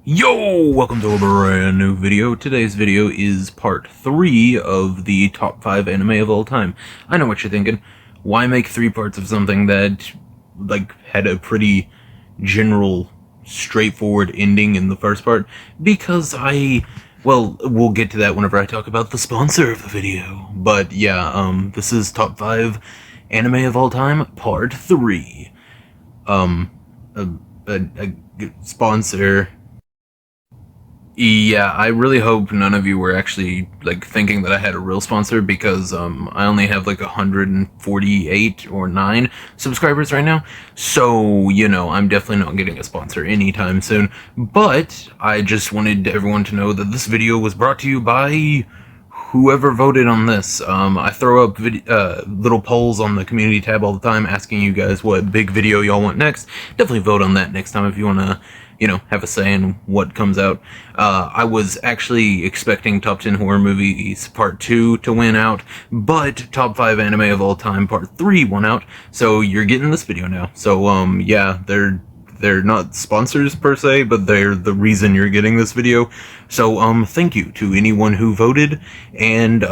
Yo! Welcome to a brand new video. Today's video is part 3 of the top 5 anime of all time. I know what you're thinking. Why make 3 parts of something that, had a pretty general, straightforward ending in the first part? Because we'll get to that whenever I talk about the sponsor of the video. But yeah, this is top 5 anime of all time, part 3. A sponsor. Yeah, I really hope none of you were actually, thinking that I had a real sponsor, because, I only have, 148 or 9 subscribers right now, so, I'm definitely not getting a sponsor anytime soon, but I just wanted everyone to know that this video was brought to you by whoever voted on this. I throw up little polls on the community tab all the time, asking you guys what big video y'all want next. Definitely vote on that next time if you want to, have a say in what comes out. I was actually expecting Top 10 Horror Movies Part 2 to win out, but Top 5 Anime of All Time Part 3 won out, so you're getting this video now. So, yeah, they're not sponsors per se, but they're the reason you're getting this video. So, thank you to anyone who voted, and,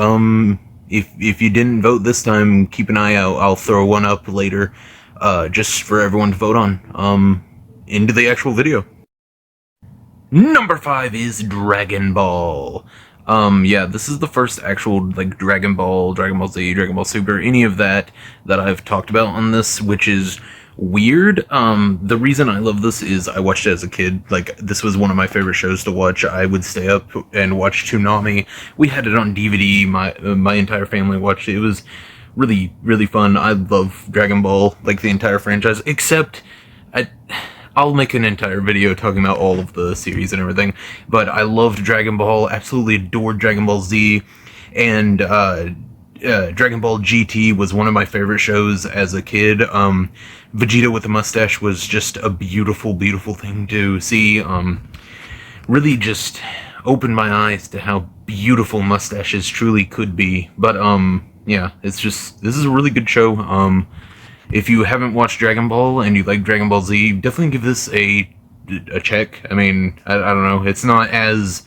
if you didn't vote this time, keep an eye out. I'll throw one up later, just for everyone to vote on. Into the actual video. Number 5 is Dragon Ball. Yeah, this is the first actual, Dragon Ball, Dragon Ball Z, Dragon Ball Super, any of that I've talked about on this, which is weird. The reason I love this is I watched it as a kid. This was one of my favorite shows to watch. I would stay up and watch Toonami. We had it on DVD. My entire family watched it. It was really, really fun. I love Dragon Ball, the entire franchise, except I'll make an entire video talking about all of the series and everything, but I loved Dragon Ball, absolutely adored Dragon Ball Z, and Dragon Ball GT was one of my favorite shows as a kid. Vegeta with a mustache was just a beautiful, beautiful thing to see. Really just opened my eyes to how beautiful mustaches truly could be. But, yeah, this is a really good show. If you haven't watched Dragon Ball and you like Dragon Ball Z, definitely give this a check. I mean, I don't know, it's not as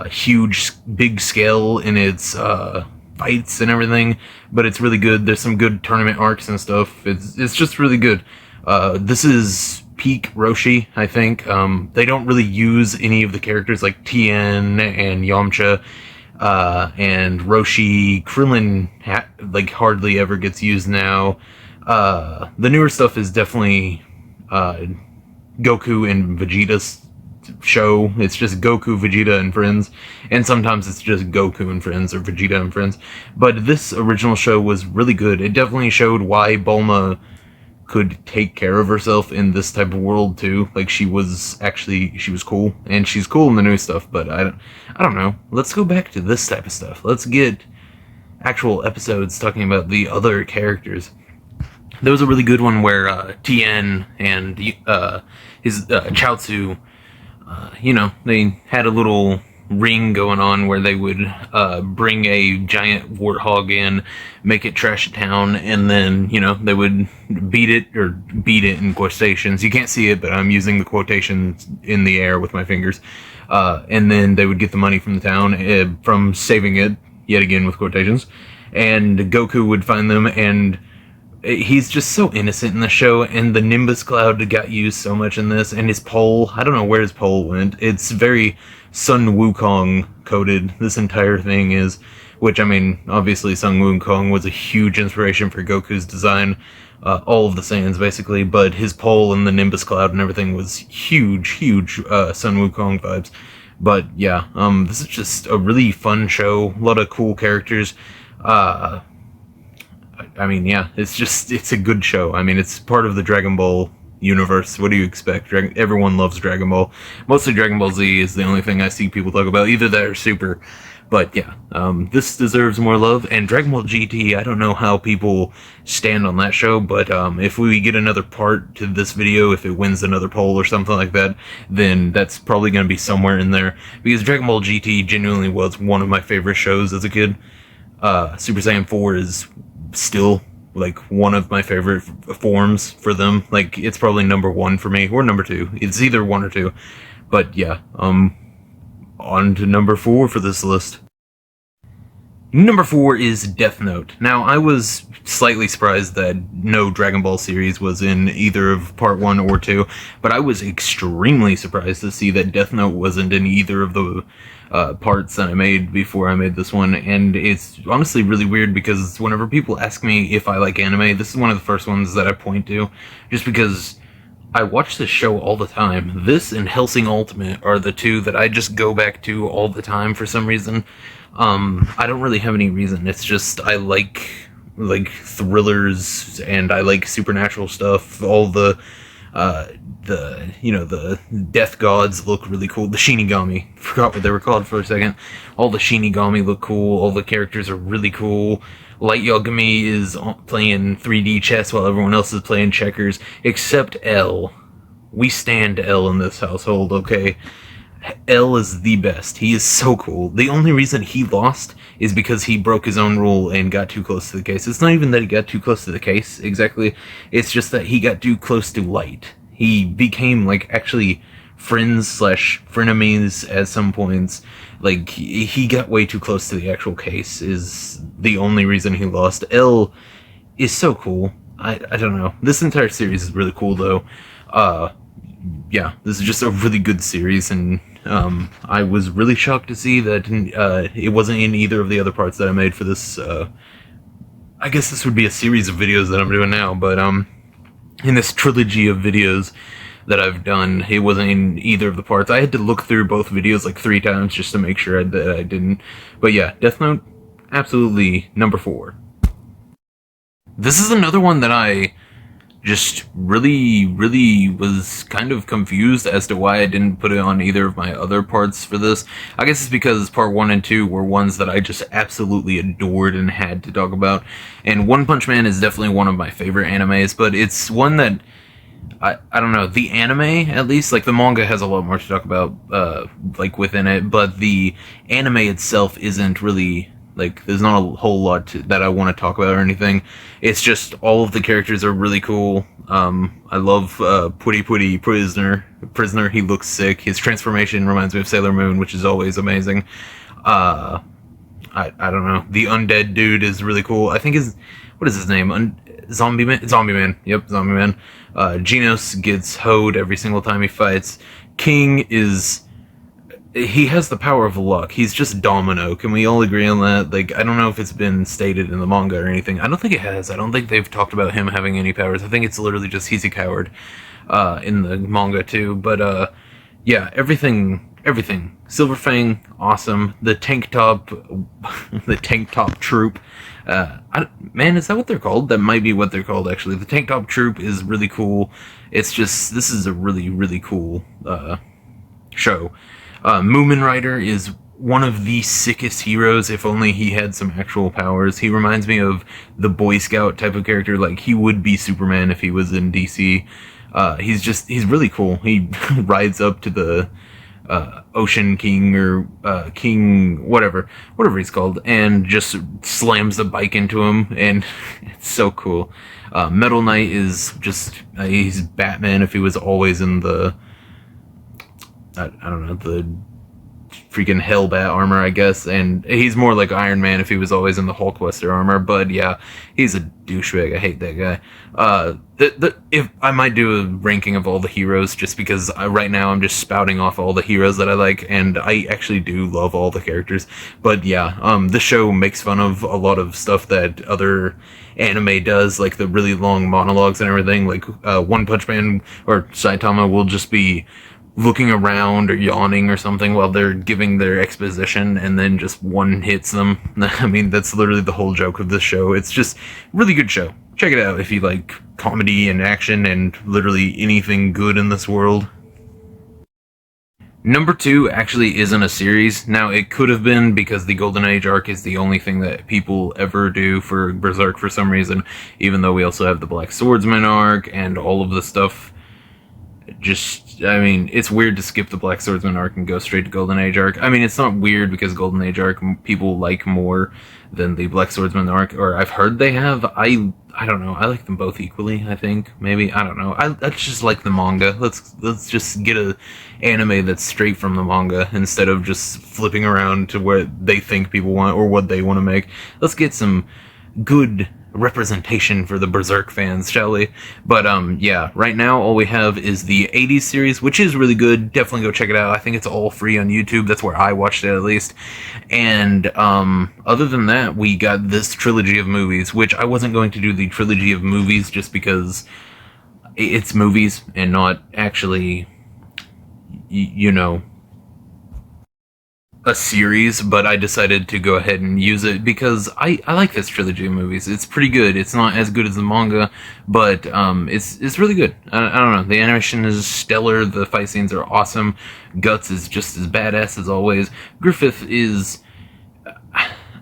huge, big scale in its fights and everything, but it's really good. There's some good tournament arcs and stuff. It's just really good. This is peak Roshi, I think. They don't really use any of the characters like Tien and Yamcha. And Roshi, Krillin, hardly ever gets used now. The newer stuff is definitely, Goku and Vegeta's show. It's just Goku, Vegeta, and friends. And sometimes it's just Goku and friends, or Vegeta and friends. But this original show was really good. It definitely showed why Bulma could take care of herself in this type of world too. She was cool, and she's cool in the new stuff, but I don't know. Let's go back to this type of stuff. Let's get actual episodes talking about the other characters. There was a really good one where Tien and his Chaozu, they had a little ring going on where they would bring a giant warthog in, make it trash a town, and then, they would beat it in quotations. You can't see it, but I'm using the quotations in the air with my fingers. And then they would get the money from the town from saving it, yet again with quotations. And Goku would find them, and he's just so innocent in the show, and the Nimbus Cloud got used so much in this, and his pole, I don't know where his pole went. It's very Sun Wukong coded, this entire thing is, which, I mean, obviously Sun Wukong was a huge inspiration for Goku's design, all of the Saiyans basically, but his pole and the Nimbus Cloud and everything was huge Sun Wukong vibes. But yeah, this is just a really fun show, a lot of cool characters. I mean, yeah, it's a good show. I mean, it's part of the Dragon Ball universe. What do you expect? Everyone loves Dragon Ball. Mostly Dragon Ball Z is the only thing I see people talk about, either that or Super. But yeah, this deserves more love. And Dragon Ball GT, I don't know how people stand on that show, but if we get another part to this video, if it wins another poll or something like that, then that's probably going to be somewhere in there. Because Dragon Ball GT genuinely was one of my favorite shows as a kid. Super Saiyan 4 is still one of my favorite forms for them. It's probably number 1 for me, or number 2. It's either 1 or 2. But yeah, on to number 4 for this list. Number 4 is Death Note. Now, I was slightly surprised that no Dragon Ball series was in either of Part 1 or 2, but I was extremely surprised to see that Death Note wasn't in either of the parts that I made before I made this one, and it's honestly really weird because whenever people ask me if I like anime, this is one of the first ones that I point to, just because I watch this show all the time. This and Hellsing Ultimate are the two that I just go back to all the time for some reason. I don't really have any reason. It's just I like thrillers and I like supernatural stuff. All the death gods look really cool. The Shinigami, forgot what they were called for a second. All the Shinigami look cool. All the characters are really cool. Light Yagami is playing 3D chess while everyone else is playing checkers, except L. We stand L in this household, okay? L is the best. He is so cool. The only reason he lost is because he broke his own rule and got too close to the case. It's not even that he got too close to the case, exactly. It's just that he got too close to Light. He became, actually friends/frenemies at some points. He got way too close to the actual case is the only reason he lost. L is so cool. I don't know. This entire series is really cool, though. Yeah, this is just a really good series, and I was really shocked to see that it wasn't in either of the other parts that I made for this. I guess this would be a series of videos that I'm doing now, but in this trilogy of videos that I've done, it wasn't in either of the parts. I had to look through both videos 3 times just to make sure that I didn't. But yeah, Death Note, absolutely number 4. This is another one that I just really was kind of confused as to why I didn't put it on either of my other parts for this. I guess it's because part 1 and 2 were ones that I just absolutely adored and had to talk about. And One Punch Man is definitely one of my favorite animes, but it's one that I don't know, the anime, at least, the manga has a lot more to talk about, within it, but the anime itself isn't really, there's not a whole lot that I want to talk about or anything. It's just all of the characters are really cool. I love Puri Puri Prisoner. He looks sick. His transformation reminds me of Sailor Moon, which is always amazing. I don't know. The undead dude is really cool. I think what is his name? Zombie Man? Zombie Man. Yep, Zombie Man. Genos gets hoed every single time he fights. King he has the power of luck. He's just Domino. Can we all agree on that? I don't know if it's been stated in the manga or anything. I don't think it has. I don't think they've talked about him having any powers. I think it's literally just he's a coward in the manga too. But yeah, everything. Silverfang, awesome. The tank top troop. Man, is that what they're called? That might be what they're called, actually. The tank top troop is really cool. It's just, this is a really cool show. Moomin Rider is one of the sickest heroes, if only he had some actual powers. He reminds me of the Boy Scout type of character. He would be Superman if he was in DC. He's really cool. He rides up to the Ocean King or King, whatever he's called, and just slams the bike into him, and it's so cool. Metal Knight is just, he's Batman if he was always in the, I don't know, the freaking Hellbat armor, I guess, and he's more like Iron Man if he was always in the Hulkbuster armor, but yeah, he's a douchebag. I hate that guy. If I might do a ranking of all the heroes, just because right now I'm just spouting off all the heroes that I like, and I actually do love all the characters, but yeah, the show makes fun of a lot of stuff that other anime does, the really long monologues and everything. One Punch Man or Saitama will just be looking around or yawning or something while they're giving their exposition, and then just one hits them. I mean, that's literally the whole joke of this show. It's just a really good show. Check it out if you like comedy and action and literally anything good in this world. Number 2 actually isn't a series. Now, it could have been, because the Golden Age arc is the only thing that people ever do for Berserk for some reason, even though we also have the Black Swordsman arc and all of the stuff. I mean, it's weird to skip the Black Swordsman arc and go straight to Golden Age arc. I mean, it's not weird because Golden Age arc people like more than the Black Swordsman arc, or I've heard they have. I I don't know. I like them both equally. I think maybe I don't know. I just like the manga. Let's just get a anime that's straight from the manga instead of just flipping around to where they think people want or what they want to make. Let's get some good representation for the Berserk fans, shall we? But yeah, right now all we have is the 80s series, which is really good. Definitely go check it out. I think it's all free on YouTube. That's where I watched it, at least. And other than that, we got this trilogy of movies, which I wasn't going to do the trilogy of movies just because it's movies and not actually, you know, a series, but I decided to go ahead and use it because I like this trilogy of movies. It's pretty good. It's not as good as the manga, but it's really good. I don't know. The animation is stellar. The fight scenes are awesome. Guts is just as badass as always. Griffith is,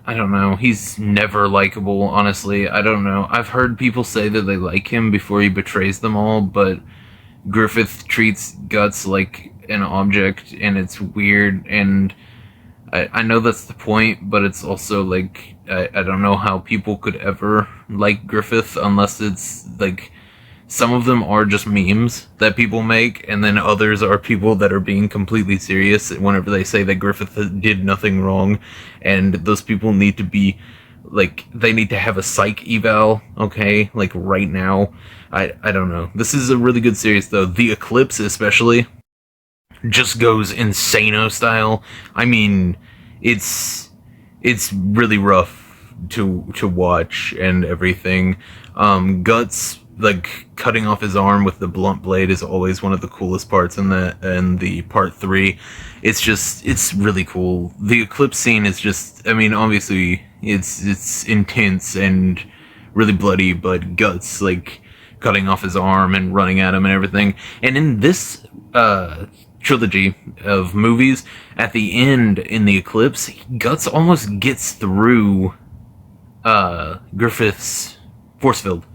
I don't know. He's never likable, honestly. I don't know. I've heard people say that they like him before he betrays them all, but Griffith treats Guts like an object, and it's weird, and I know that's the point, but it's also like I don't know how people could ever like Griffith unless it's like some of them are just memes that people make, and then others are people that are being completely serious whenever they say that Griffith did nothing wrong, and those people need to be like they need to have a psych eval, okay, like right now. I don't know. This is a really good series though. The Eclipse especially just goes insano style. I mean, it's really rough to watch and everything. Guts like cutting off his arm with the blunt blade is always one of the coolest parts in the part 3. It's really cool. The Eclipse scene is just, I mean, obviously it's intense and really bloody, but Guts like cutting off his arm and running at him and everything. And in this trilogy of movies, at the end in the Eclipse, Guts almost gets through Griffith's force field,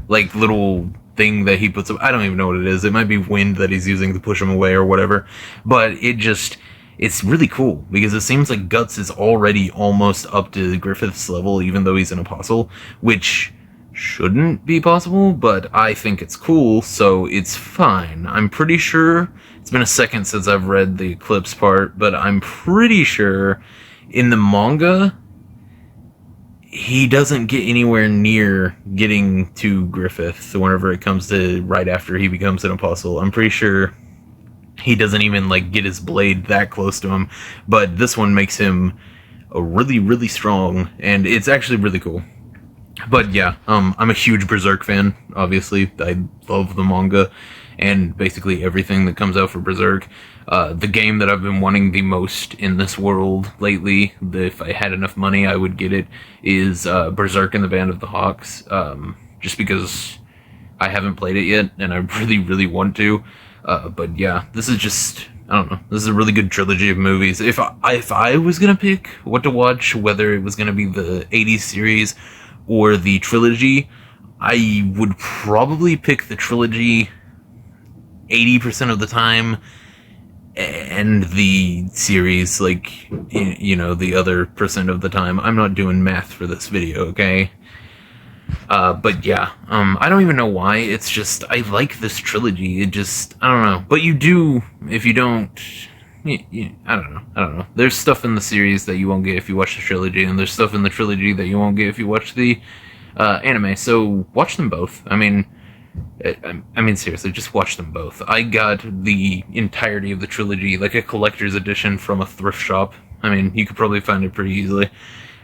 like little thing that he puts up. I don't even know what it is. It might be wind that he's using to push him away or whatever, but it's really cool because it seems like Guts is already almost up to Griffith's level, even though he's an apostle, which shouldn't be possible, but I think it's cool, so it's fine. I'm pretty sure, it's been a second since I've read the Eclipse part, but I'm pretty sure in the manga, he doesn't get anywhere near getting to Griffith whenever it comes to right after he becomes an apostle. I'm pretty sure he doesn't even like get his blade that close to him, but this one makes him a really, really strong, and it's actually really cool. But yeah, I'm a huge Berserk fan, obviously. I love the manga and basically everything that comes out for Berserk. The game that I've been wanting the most in this world lately, if I had enough money I would get it, is Berserk and the Band of the Hawks. Just because I haven't played it yet and I really, really want to. But yeah, this is just, I don't know, this is a really good trilogy of movies. If I was gonna pick what to watch, whether it was gonna be the 80s series or the trilogy, I would probably pick the trilogy 80% of the time, and the series, like, you know, the other percent of the time. I'm not doing math for this video, okay? But yeah, I don't even know why, it's just, I like this trilogy, it just, I don't know. But you do, if you don't, I don't know. There's stuff in the series that you won't get if you watch the trilogy, and there's stuff in the trilogy that you won't get if you watch the anime. So watch them both. I mean, seriously, just watch them both. I got the entirety of the trilogy, like a collector's edition from a thrift shop. I mean, you could probably find it pretty easily.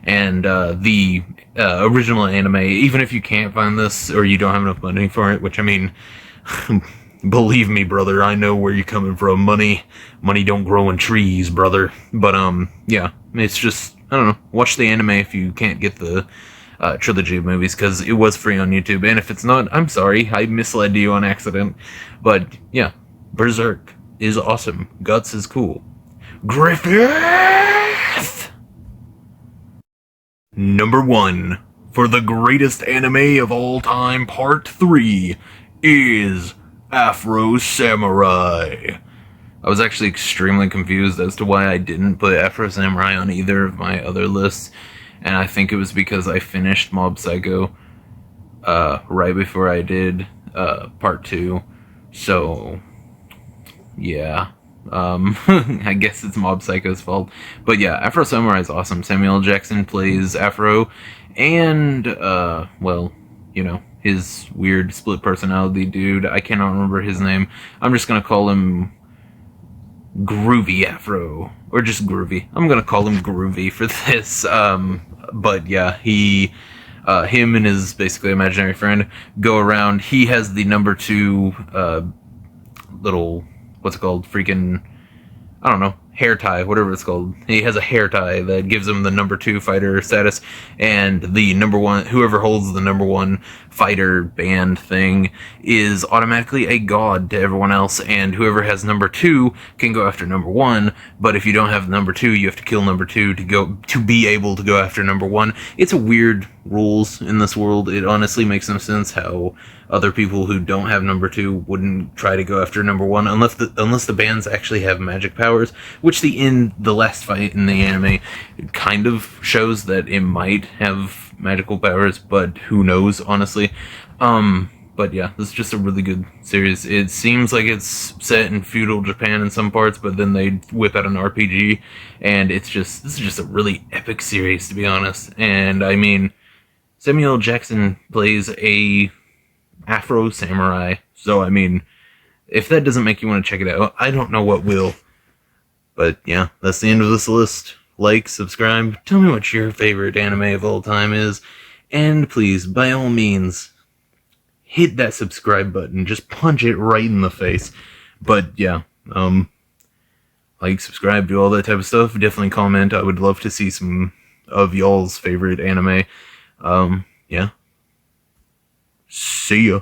And the original anime, even if you can't find this or you don't have enough money for it, which I mean, believe me, brother, I know where you're coming from. Money don't grow in trees, brother. But yeah, it's just, I don't know. Watch the anime if you can't get the trilogy of movies, because it was free on YouTube. And if it's not, I'm sorry, I misled you on accident. But yeah, Berserk is awesome. Guts is cool. Griffith! Number 1 for the greatest anime of all time, Part 3, is Afro Samurai. I was actually extremely confused as to why I didn't put Afro Samurai on either of my other lists, and I think it was because I finished Mob Psycho right before I did part 2. So yeah. I guess it's Mob Psycho's fault. But yeah, Afro Samurai is awesome. Samuel L. Jackson plays Afro, and, well, you know, his weird split personality dude. I cannot remember his name. I'm just gonna call him Groovy Afro. Or just Groovy. I'm gonna call him Groovy for this. But yeah, him and his basically imaginary friend go around. He has the number 2, little, what's it called, freaking, I don't know, hair tie, whatever it's called. He has a hair tie that gives him the number 2 fighter status, and the number 1, whoever holds the number 1 fighter band thing is automatically a god to everyone else, and whoever has number 2 can go after number 1, but if you don't have number 2, you have to kill number 2 to be able to go after number 1. It's a weird rules in this world. It honestly makes no sense how other people who don't have number 2 wouldn't try to go after number 1 unless the bands actually have magic powers, which the last fight in the anime kind of shows that it might have magical powers, but who knows, honestly. But yeah, this is just a really good series. It seems like it's set in feudal Japan in some parts, but then they whip out an RPG, and this is just a really epic series, to be honest. And I mean, Samuel L. Jackson plays a Afro samurai, so I mean, if that doesn't make you want to check it out, I don't know what will. But yeah, that's the end of this list. Like, subscribe, tell me what your favorite anime of all time is, and please, by all means, hit that subscribe button. Just punch it right in the face. But yeah, like, subscribe, do all that type of stuff. Definitely comment. I would love to see some of y'all's favorite anime. Yeah. See ya.